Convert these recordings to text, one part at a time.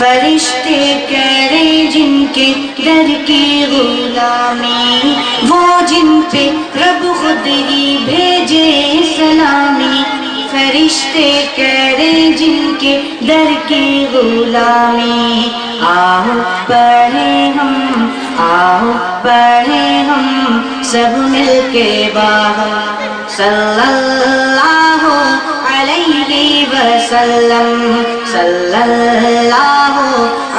فرشتے کریں جن کے در کی غلامی، وہ جن پہ رب خود ہی بھیجے سلامی۔ فرشتے کریں جن کے در کی غلامی، آؤ پڑھیں ہم، آؤ پڑھیں ہم سب مل کے باہم صلی اللہ علیہ وسلم، صلی اللہ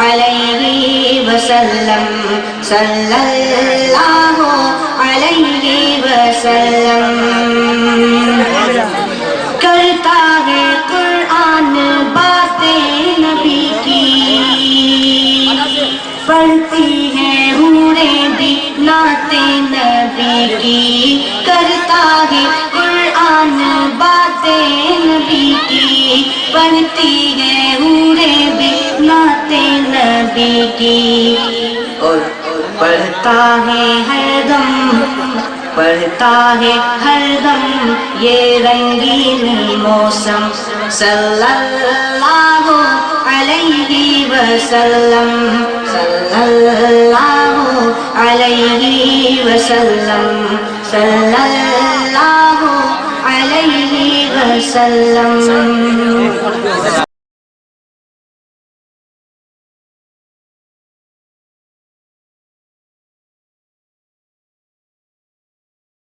علیہ وسلم، صلی اللہ علیہ وسلم۔ کرتا ہے قرآن باتیں نبی کی، پڑھتی ہیں حوریں بھی نعتیں نبی کی، کرتا ہے قرآن باتیں نبی کی، پڑھتی ہیں حوریں بھی نعتیں نبی کی، اور پڑھتا ہے ہر دم، پڑھتا ہے ہر دم یہ رنگین موسم صلی اللہ علیہ وسلم، صلی اللہ علیہ وسلم، صلی اللہ علیہ وسلم۔